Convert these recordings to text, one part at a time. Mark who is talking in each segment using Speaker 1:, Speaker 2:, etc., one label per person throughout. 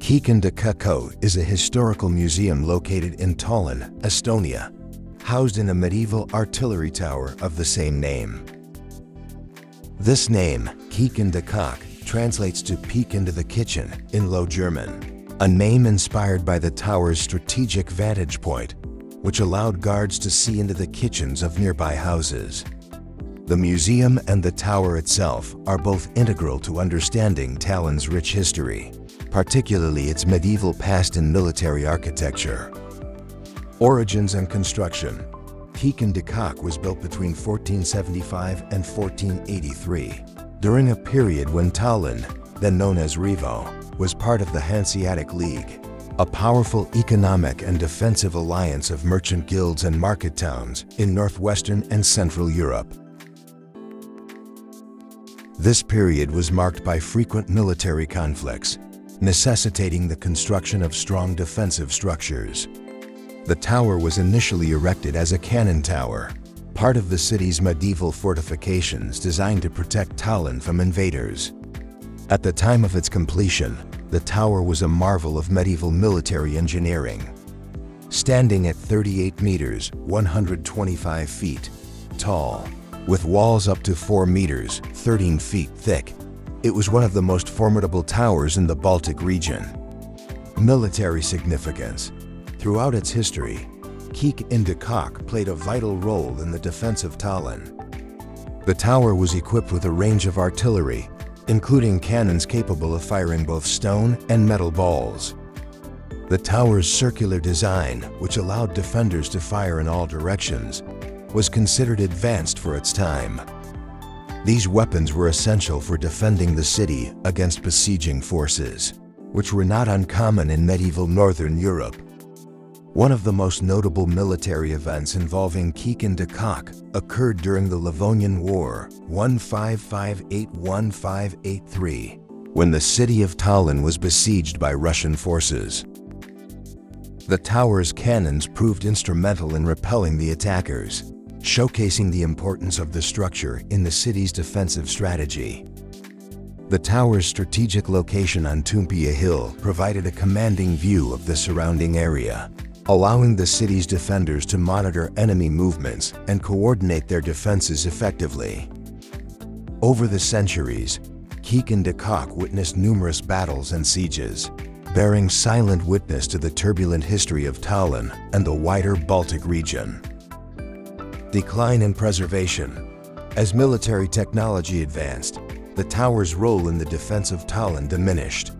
Speaker 1: Kök is a historical museum located in Tallinn, Estonia, housed in a medieval artillery tower of the same name. This name, Kök, translates to peek into the kitchen in Low German, a name inspired by the tower's strategic vantage point, which allowed guards to see into the kitchens of nearby houses. The museum and the tower itself are both integral to understanding Tallinn's rich history, particularly its medieval past in military architecture. Origins and construction. Kök was built between 1475 and 1483, during a period when Tallinn, then known as Rivo, was part of the Hanseatic League, a powerful economic and defensive alliance of merchant guilds and market towns in northwestern and central Europe. This period was marked by frequent military conflicts, necessitating the construction of strong defensive structures. The tower was initially erected as a cannon tower, part of the city's medieval fortifications designed to protect Tallinn from invaders. At the time of its completion, the tower was a marvel of medieval military engineering. Standing at 38 meters, 125 feet tall, with walls up to 4 meters, 13 feet thick, it was one of the most formidable towers in the Baltic region. Military significance. Throughout its history, Kök played a vital role in the defense of Tallinn. The tower was equipped with a range of artillery, including cannons capable of firing both stone and metal balls. The tower's circular design, which allowed defenders to fire in all directions, was considered advanced for its time. These weapons were essential for defending the city against besieging forces, which were not uncommon in medieval Northern Europe. One of the most notable military events involving Kök occurred during the Livonian War, 1558–1583, when the city of Tallinn was besieged by Russian forces. The tower's cannons proved instrumental in repelling the attackers, showcasing the importance of the structure in the city's defensive strategy. The tower's strategic location on Toompea Hill provided a commanding view of the surrounding area, allowing the city's defenders to monitor enemy movements and coordinate their defenses effectively. Over the centuries, Kök witnessed numerous battles and sieges, bearing silent witness to the turbulent history of Tallinn and the wider Baltic region. Decline and preservation. As military technology advanced, the tower's role in the defense of Tallinn diminished.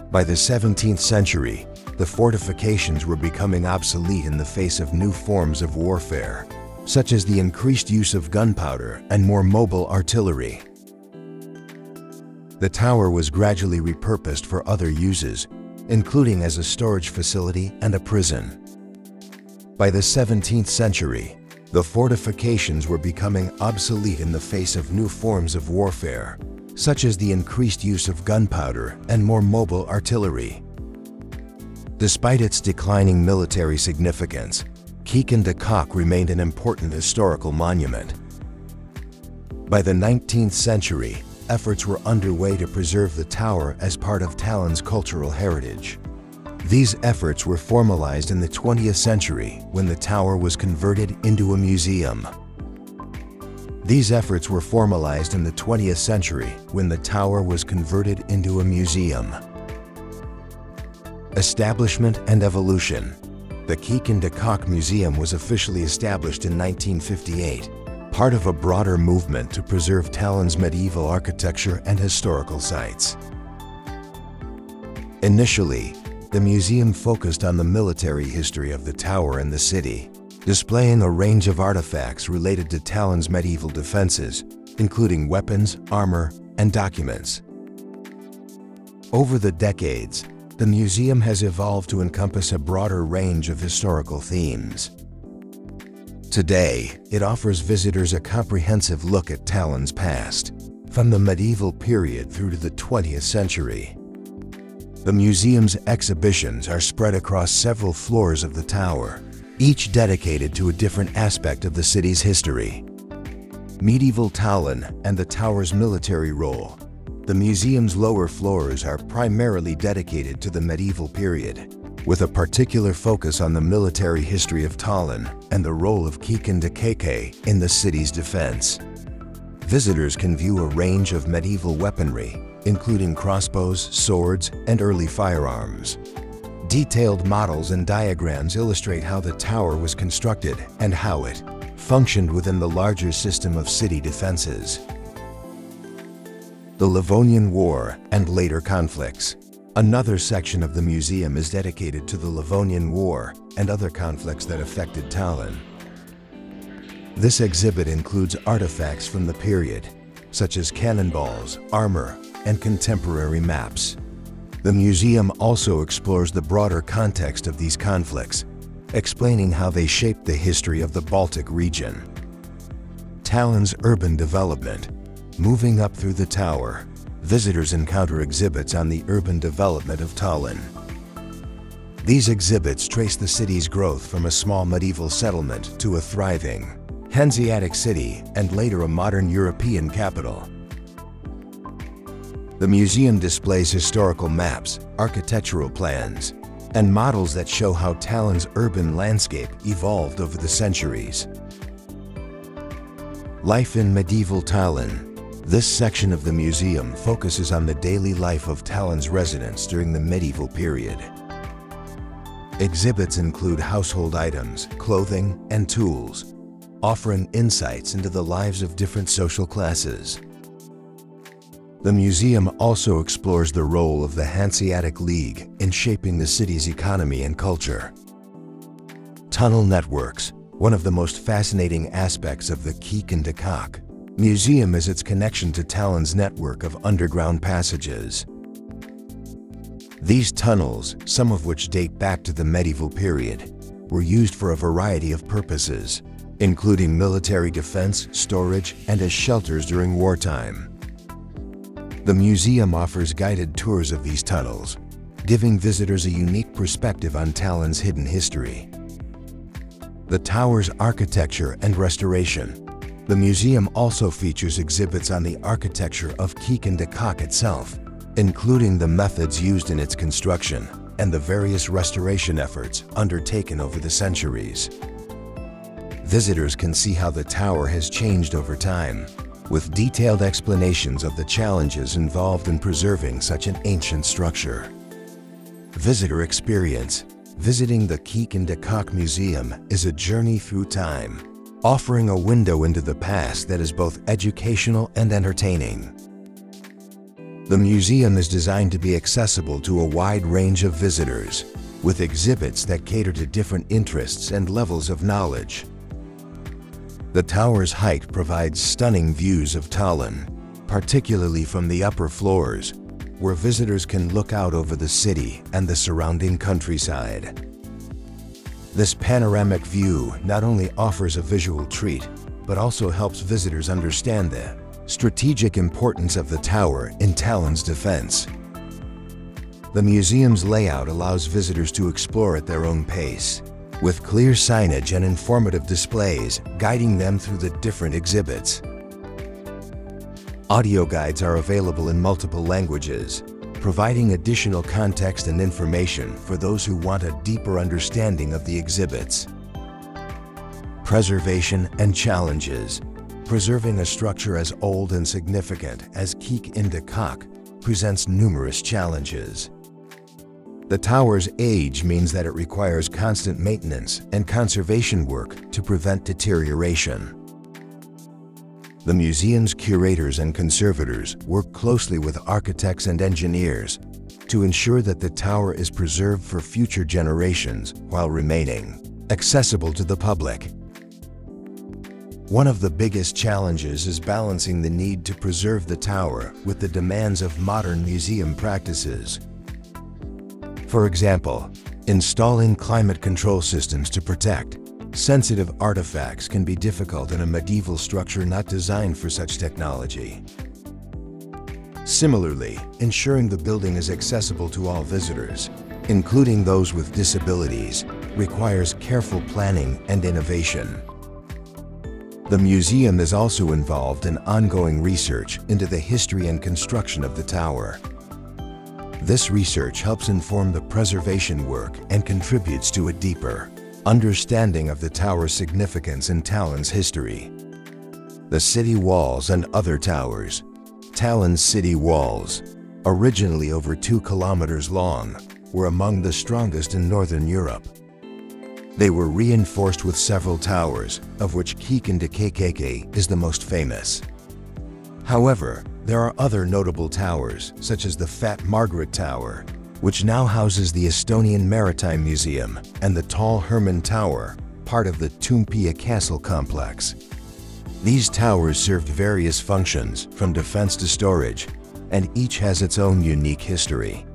Speaker 1: By the 17th century, the fortifications were becoming obsolete in the face of new forms of warfare, such as the increased use of gunpowder and more mobile artillery. The tower was gradually repurposed for other uses, including as a storage facility and a prison. By the 17th century, the fortifications were becoming obsolete in the face of new forms of warfare, such as the increased use of gunpowder and more mobile artillery. Despite its declining military significance, Kök remained an important historical monument. By the 19th century, efforts were underway to preserve the tower as part of Tallinn's cultural heritage. These efforts were formalized in the 20th century when the tower was converted into a museum. Establishment and evolution. The Kök Museum was officially established in 1958, part of a broader movement to preserve Tallinn's medieval architecture and historical sites. Initially, the museum focused on the military history of the tower and the city, displaying a range of artifacts related to Tallinn's medieval defenses, including weapons, armor, and documents. Over the decades, the museum has evolved to encompass a broader range of historical themes. Today, it offers visitors a comprehensive look at Tallinn's past, from the medieval period through to the 20th century. The museum's exhibitions are spread across several floors of the tower, each dedicated to a different aspect of the city's history. Medieval Tallinn and the tower's military role. The museum's lower floors are primarily dedicated to the medieval period, with a particular focus on the military history of Tallinn and the role of Kiek and Kiek in the city's defense. Visitors can view a range of medieval weaponry, including crossbows, swords, and early firearms. Detailed models and diagrams illustrate how the tower was constructed and how it functioned within the larger system of city defenses. The Livonian War and later conflicts. Another section of the museum is dedicated to the Livonian War and other conflicts that affected Tallinn. This exhibit includes artifacts from the period, such as cannonballs, armor, and contemporary maps. The museum also explores the broader context of these conflicts, explaining how they shaped the history of the Baltic region. Tallinn's urban development. Moving up through the tower, visitors encounter exhibits on the urban development of Tallinn. These exhibits trace the city's growth from a small medieval settlement to a thriving Hanseatic city and later a modern European capital. The museum displays historical maps, architectural plans, and models that show how Tallinn's urban landscape evolved over the centuries. Life in medieval Tallinn. This section of the museum focuses on the daily life of Tallinn's residents during the medieval period. Exhibits include household items, clothing, and tools, offering insights into the lives of different social classes. The museum also explores the role of the Hanseatic League in shaping the city's economy and culture. Tunnel networks. One of the most fascinating aspects of the Kiek and Kiek Museum is its connection to Tallinn's network of underground passages. These tunnels, some of which date back to the medieval period, were used for a variety of purposes, including military defense, storage, and as shelters during wartime. The museum offers guided tours of these tunnels, giving visitors a unique perspective on Tallinn's hidden history. The tower's architecture and restoration. The museum also features exhibits on the architecture of Kiek and Kiek itself, including the methods used in its construction and the various restoration efforts undertaken over the centuries. Visitors can see how the tower has changed over time, with detailed explanations of the challenges involved in preserving such an ancient structure. Visitor experience. Visiting the Kiek and Kiek Museum is a journey through time, offering a window into the past that is both educational and entertaining. The museum is designed to be accessible to a wide range of visitors, with exhibits that cater to different interests and levels of knowledge. The tower's height provides stunning views of Tallinn, particularly from the upper floors, where visitors can look out over the city and the surrounding countryside. This panoramic view not only offers a visual treat, but also helps visitors understand the strategic importance of the tower in Tallinn's defense. The museum's layout allows visitors to explore at their own pace, with clear signage and informative displays guiding them through the different exhibits. Audio guides are available in multiple languages, providing additional context and information for those who want a deeper understanding of the exhibits. Preservation and challenges. Preserving a structure as old and significant as Kiek and Kiek presents numerous challenges. The tower's age means that it requires constant maintenance and conservation work to prevent deterioration. The museum's curators and conservators work closely with architects and engineers to ensure that the tower is preserved for future generations while remaining accessible to the public. One of the biggest challenges is balancing the need to preserve the tower with the demands of modern museum practices. For example, installing climate control systems to protect sensitive artifacts can be difficult in a medieval structure not designed for such technology. Similarly, ensuring the building is accessible to all visitors, including those with disabilities, requires careful planning and innovation. The museum is also involved in ongoing research into the history and construction of the tower. This research helps inform the preservation work and contributes to a deeper understanding of the tower's significance in Tallinn's history. The city walls and other towers. Tallinn's city walls, originally over 2 kilometers long, were among the strongest in Northern Europe. They were reinforced with several towers, of which Kiek is the most famous. However, there are other notable towers, such as the Fat Margaret Tower, which now houses the Estonian Maritime Museum, and the Tall Herman Tower, part of the Toompea Castle complex. These towers served various functions, from defense to storage, and each has its own unique history.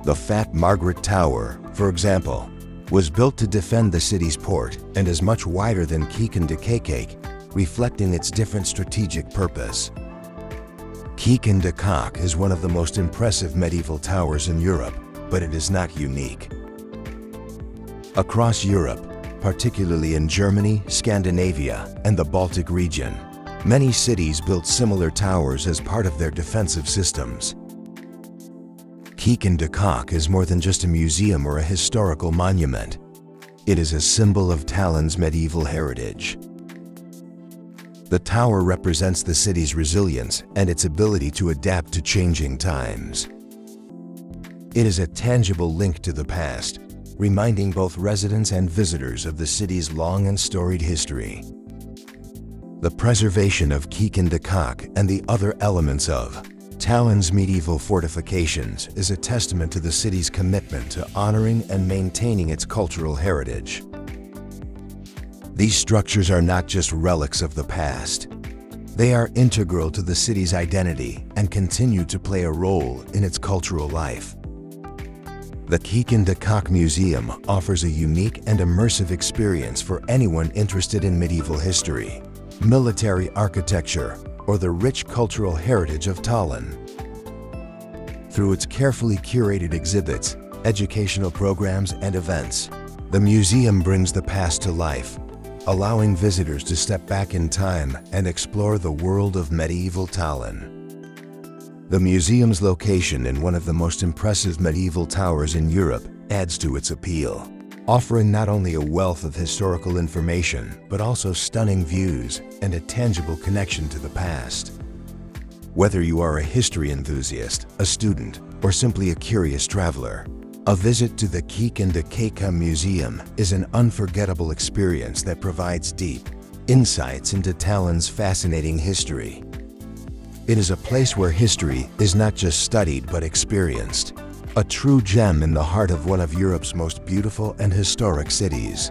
Speaker 1: The Fat Margaret Tower, for example, was built to defend the city's port and is much wider than Kiek, reflecting its different strategic purpose. Kiek is one of the most impressive medieval towers in Europe, but it is not unique. Across Europe, particularly in Germany, Scandinavia, and the Baltic region, many cities built similar towers as part of their defensive systems. Kiek is more than just a museum or a historical monument. It is a symbol of Tallinn's medieval heritage. The tower represents the city's resilience and its ability to adapt to changing times. It is a tangible link to the past, reminding both residents and visitors of the city's long and storied history. The preservation of Kiek and the other elements of Tallinn's medieval fortifications is a testament to the city's commitment to honoring and maintaining its cultural heritage. These structures are not just relics of the past. They are integral to the city's identity and continue to play a role in its cultural life. The Kiek Museum offers a unique and immersive experience for anyone interested in medieval history, military architecture, or the rich cultural heritage of Tallinn. Through its carefully curated exhibits, educational programs, and events, the museum brings the past to life, allowing visitors to step back in time and explore the world of medieval Tallinn. The museum's location in one of the most impressive medieval towers in Europe adds to its appeal, offering not only a wealth of historical information, but also stunning views and a tangible connection to the past. Whether you are a history enthusiast, a student, or simply a curious traveler, a visit to the Kiek Museum is an unforgettable experience that provides deep insights into Tallinn's fascinating history. It is a place where history is not just studied but experienced, a true gem in the heart of one of Europe's most beautiful and historic cities.